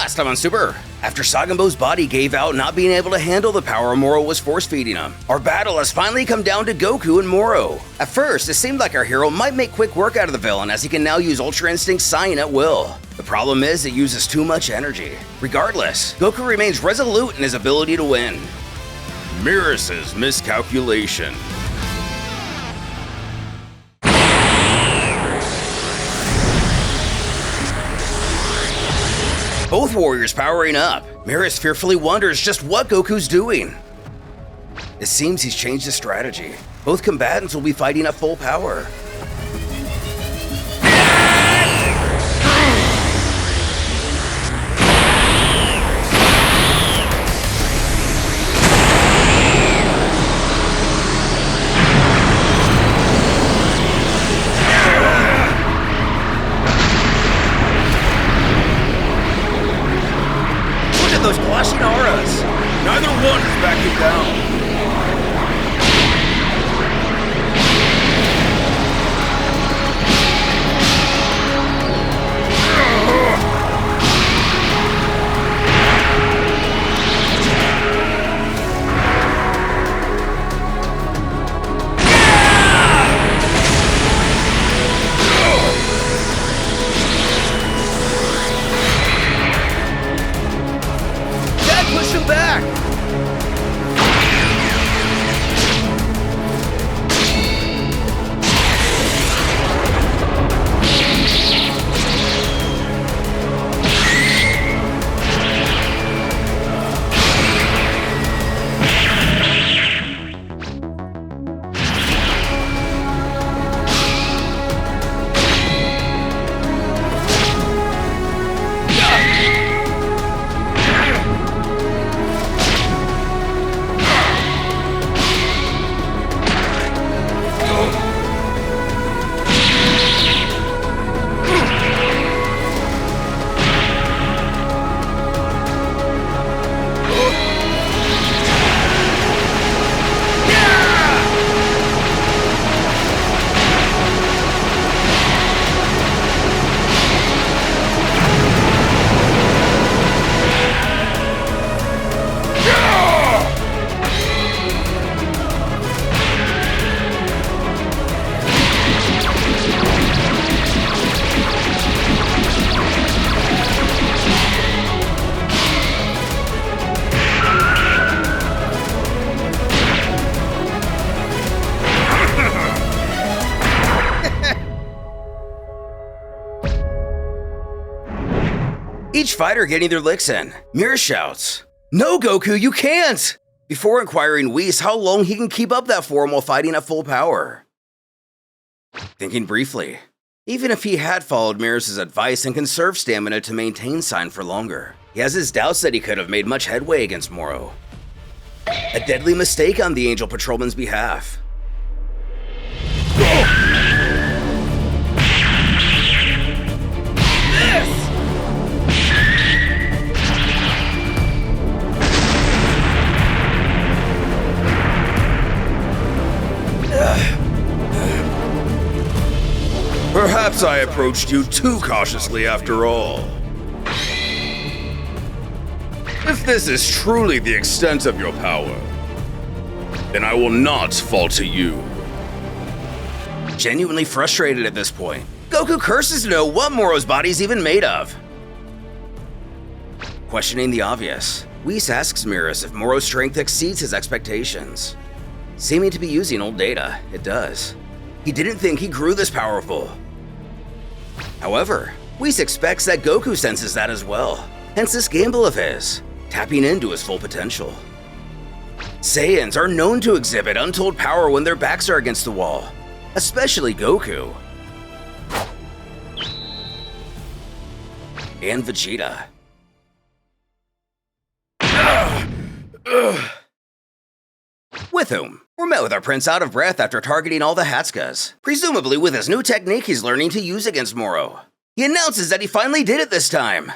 last time on Super. After Sagambo's body gave out, not being able to handle the power Moro was force-feeding him, our battle has finally come down to Goku and Moro. At first, it seemed like our hero might make quick work out of the villain as he can now use Ultra Instinct SAIYAN at will. The problem is it uses too much energy. Regardless, Goku remains resolute in his ability to win. Miras's miscalculation. Both warriors powering up. Miras fearfully wonders just what Goku's doing. It seems he's changed his strategy. Both combatants will be fighting at full power. Those flashing auras! Neither one is backing down. Each fighter getting their licks in. Mira shouts, "No, Goku, you can't!" Before inquiring Whis how long he can keep up that form while fighting at full power. Thinking briefly, even if he had followed Miras' advice and conserved stamina to maintain SAIYAN for longer, he has his doubts that he could have made much headway against Moro. A deadly mistake on the Angel Patrolman's behalf. Perhaps I approached you too cautiously after all. If this is truly the extent of your power, then I will not fall to you. Genuinely frustrated at this point, Goku curses to know what Moro's body's even made of. Questioning the obvious, Whis asks Miras if Moro's strength exceeds his expectations. Seeming to be using old data, it does. He didn't think he grew this powerful. However, Whis expects that Goku senses that as well, hence this gamble of his, tapping into his full potential. Saiyans are known to exhibit untold power when their backs are against the wall, especially Goku. And Vegeta. With whom, we're met with our prince out of breath after targeting all the Hatskas, presumably with his new technique he's learning to use against Moro. He announces that he finally did it this time.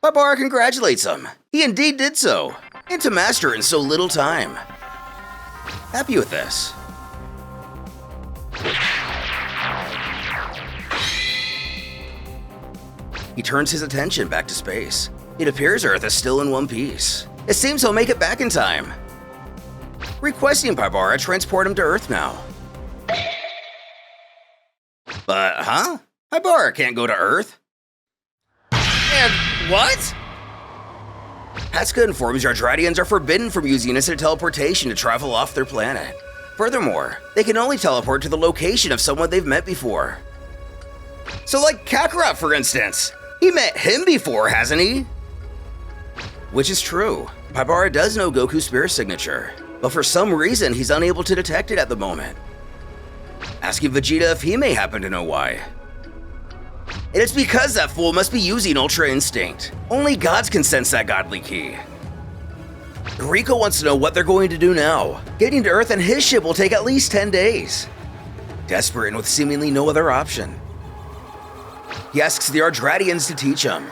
Barbara congratulates him. He indeed did so, and to master it in so little time. Happy with this. He turns his attention back to space. It appears Earth is still in one piece. It seems he'll make it back in time. Requesting Paibara transport him to Earth now. But, huh? Paibara can't go to Earth. And what? Hatsuka informs Yardratians are forbidden from using instant teleportation to travel off their planet. Furthermore, they can only teleport to the location of someone they've met before. So like Kakarot, for instance. He met him before, hasn't he? Which is true. Paibara does know Goku's spirit signature, but for some reason he's unable to detect it at the moment. Asking Vegeta if he may happen to know why. And it's because that fool must be using Ultra Instinct. Only gods can sense that godly key. Rico wants to know what they're going to do now. Getting to Earth and his ship will take at least 10 days. Desperate and with seemingly no other option. He asks the Yardratians to teach him.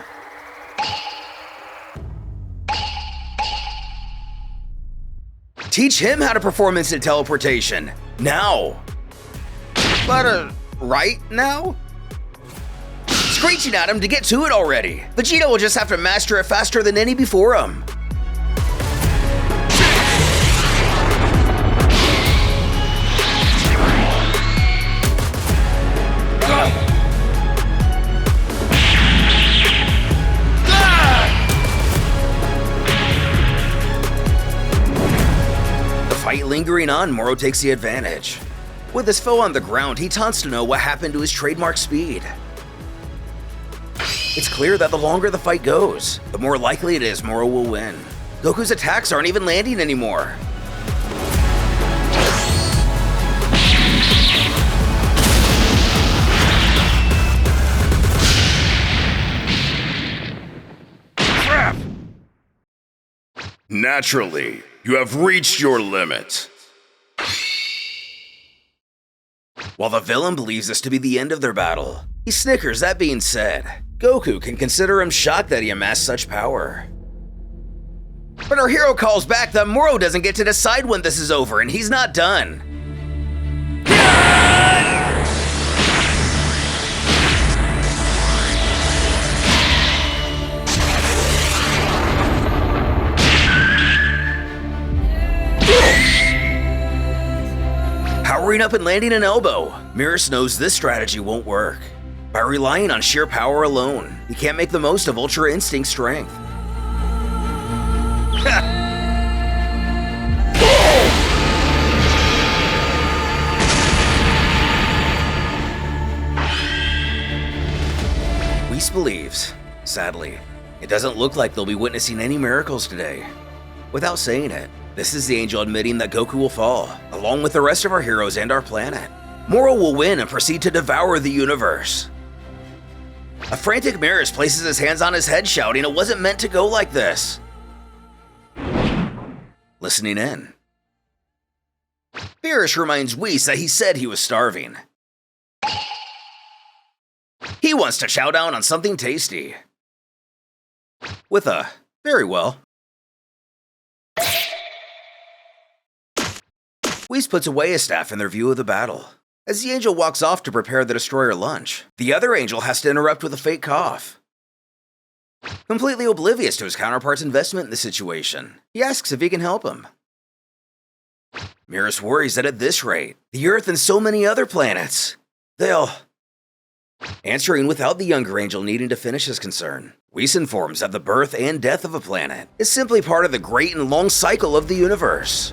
Teach him how to perform instant teleportation. Now. But, right now? Screeching at him to get to it already. Vegeta will just have to master it faster than any before him. The fight lingering on, Moro takes the advantage. With his foe on the ground, he taunts to know what happened to his trademark speed. It's clear that the longer the fight goes, the more likely it is Moro will win. Goku's attacks aren't even landing anymore. Crap! Naturally, you have reached your limit. While the villain believes this to be the end of their battle, he snickers. That being said, Goku can consider him shocked that he amassed such power. But our hero calls back that Moro doesn't get to decide when this is over, and he's not done. Powering up and landing an elbow, Mirrors knows this strategy won't work. By relying on sheer power alone, he can't make the most of Ultra Instinct strength. Whis believes, sadly, it doesn't look like they'll be witnessing any miracles today. Without saying it, this is the angel admitting that Goku will fall, along with the rest of our heroes and our planet. Moro will win and proceed to devour the universe. A frantic Mirrors places his hands on his head, shouting it wasn't meant to go like this. Listening in. Mirrors reminds Whis that he said he was starving. He wants to chow down on something tasty. With a very well. Whis puts away his staff in their view of the battle. As the angel walks off to prepare the destroyer lunch, the other angel has to interrupt with a fake cough. Completely oblivious to his counterpart's investment in the situation, he asks if he can help him. Mirrors worries that at this rate, the Earth and so many other planets, they'll... Answering without the younger angel needing to finish his concern, Whis informs that the birth and death of a planet is simply part of the great and long cycle of the universe.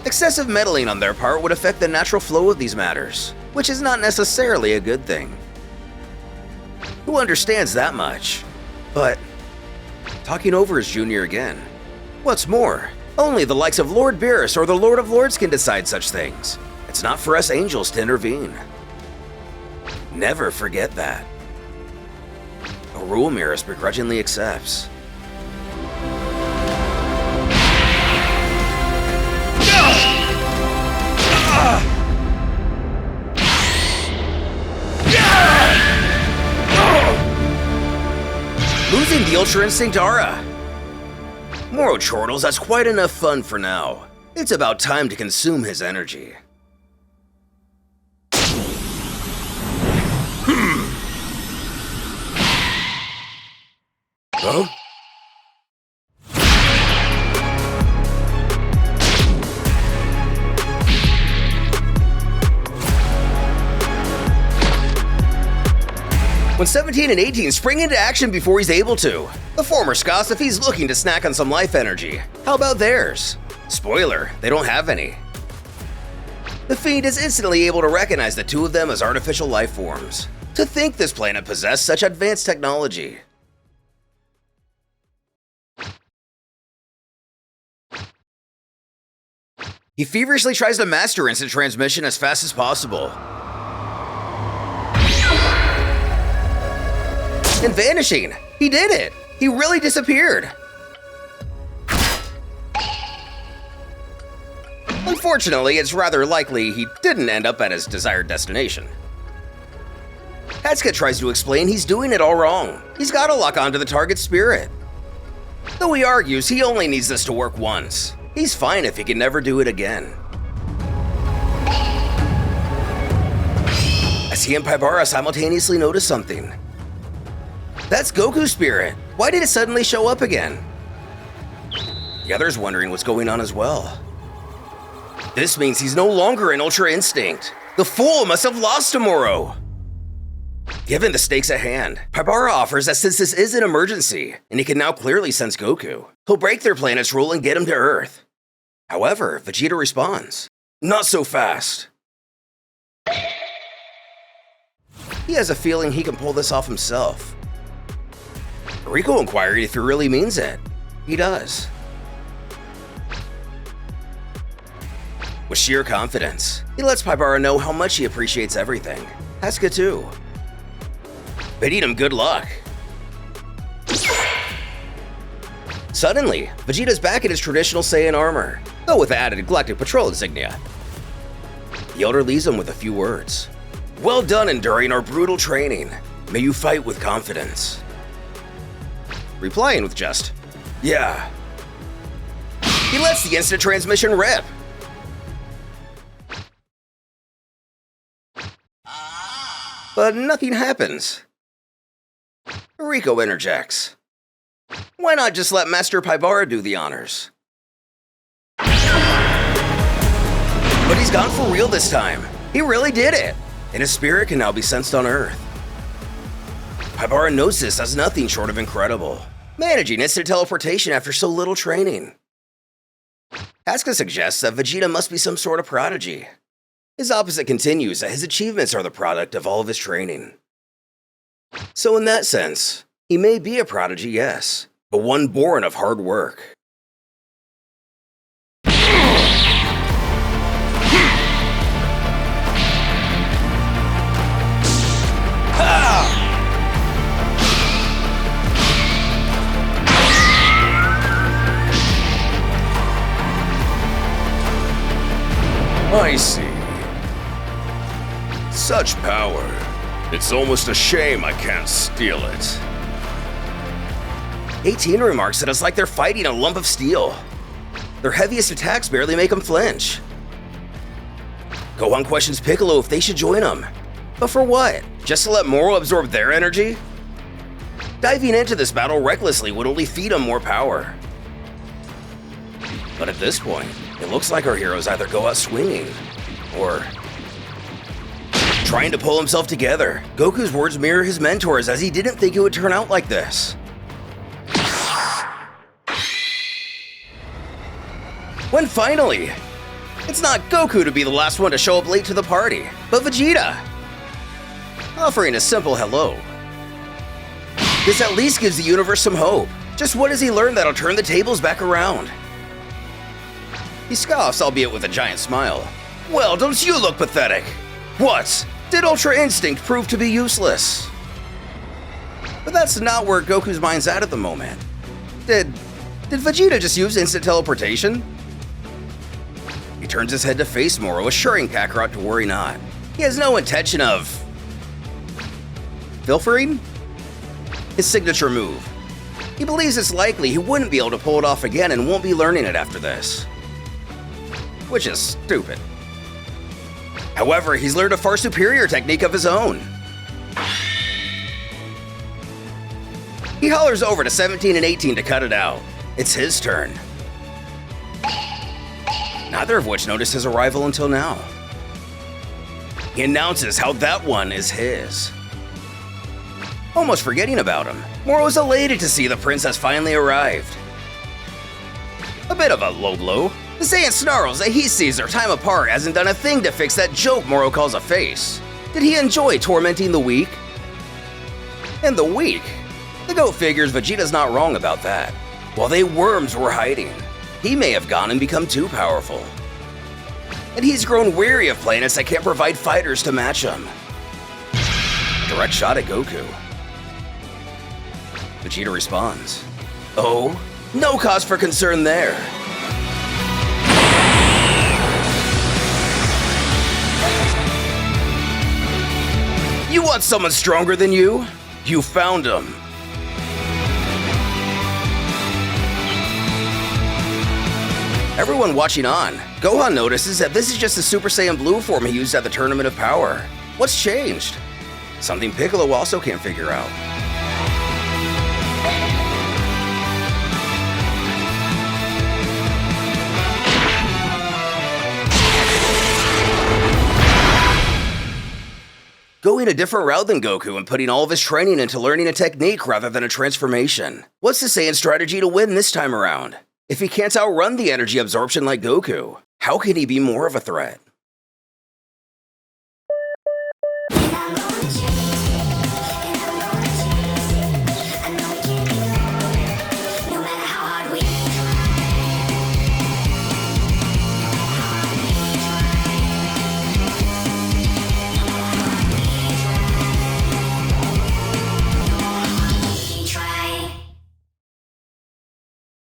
Excessive meddling on their part would affect the natural flow of these matters, which is not necessarily a good thing. Who understands that much? But, talking over his junior again. What's more, only the likes of Lord Beerus or the Lord of Lords can decide such things. It's not for us angels to intervene. Never forget that. A rule Beerus begrudgingly accepts. Losing the Ultra Instinct aura. Moro chortles that's quite enough fun for now. It's about time to consume his energy. Huh? When 17 and 18 spring into action before he's able to. The former scoffs if he's looking to snack on some life energy. How about theirs? Spoiler, they don't have any. The Fiend is instantly able to recognize the two of them as artificial life forms. To think this planet possessed such advanced technology. He feverishly tries to master instant transmission as fast as possible. And vanishing! He did it! He really disappeared! Unfortunately, it's rather likely he didn't end up at his desired destination. Hatsuka tries to explain he's doing it all wrong. He's gotta lock onto the target's spirit. Though he argues he only needs this to work once. He's fine if he can never do it again. As he and Paibara simultaneously notice something. That's Goku's spirit. Why did it suddenly show up again? The other's wondering what's going on as well. This means he's no longer in Ultra Instinct. The fool must have lost to Moro. Given the stakes at hand, Paibara offers that since this is an emergency, and he can now clearly sense Goku, he'll break their planet's rule and get him to Earth. However, Vegeta responds, "Not so fast." He has a feeling he can pull this off himself. Rico inquired if he really means it. He does. With sheer confidence, he lets Paibara know how much he appreciates everything. Hatsuka too. Bidding him good luck. Suddenly, Vegeta's back in his traditional Saiyan armor, though with the added Galactic Patrol insignia. The Elder leaves him with a few words. "Well done enduring our brutal training. May you fight with confidence." Replying with just, "Yeah." He lets the instant transmission rip. But nothing happens. Rico interjects. Why not just let Master Paibara do the honors? But he's gone for real this time. He really did it, and his spirit can now be sensed on Earth. Paibara knows this as nothing short of incredible, managing instant teleportation after so little training. Hatsuka suggests that Vegeta must be some sort of prodigy. His opposite continues that his achievements are the product of all of his training. So in that sense, he may be a prodigy, yes, but one born of hard work. I see. Such power. It's almost a shame I can't steal it. 18 remarks that it's like they're fighting a lump of steel. Their heaviest attacks barely make them flinch. Gohan questions Piccolo if they should join him. But for what? Just to let Moro absorb their energy? Diving into this battle recklessly would only feed him more power. But at this point, it looks like our heroes either go out swinging, or trying to pull himself together. Goku's words mirror his mentor's as he didn't think it would turn out like this. When finally, it's not Goku to be the last one to show up late to the party, but Vegeta, offering a simple hello. This at least gives the universe some hope. Just what has he learned that'll turn the tables back around? He scoffs, albeit with a giant smile. Well, don't you look pathetic? What? Did Ultra Instinct prove to be useless? But that's not where Goku's mind's at the moment. Did Vegeta just use instant teleportation? He turns his head to face Moro, assuring Kakarot to worry not. He has no intention of pilfering? His signature move. He believes it's likely he wouldn't be able to pull it off again and won't be learning it after this. Which is stupid. However, he's learned a far superior technique of his own. He hollers over to 17 and 18 to cut it out. It's his turn. Neither of which noticed his arrival until now. He announces how that one is his. Almost forgetting about him, Moro is elated to see the prince has finally arrived. A bit of a low blow. The Saiyan snarls that he sees their time apart hasn't done a thing to fix that joke Moro calls a face. Did he enjoy tormenting the weak? And the weak? The GOAT figures Vegeta's not wrong about that. While they worms were hiding, he may have gone and become too powerful. And he's grown weary of planets that can't provide fighters to match him. Direct shot at Goku. Vegeta responds. Oh, no cause for concern there. You want someone stronger than you? You found him. Everyone watching on, Gohan notices that this is just the Super Saiyan Blue form he used at the Tournament of Power. What's changed? Something Piccolo also can't figure out. Going a different route than Goku and putting all of his training into learning a technique rather than a transformation. What's the Saiyan strategy to win this time around? If he can't outrun the energy absorption like Goku, how can he be more of a threat?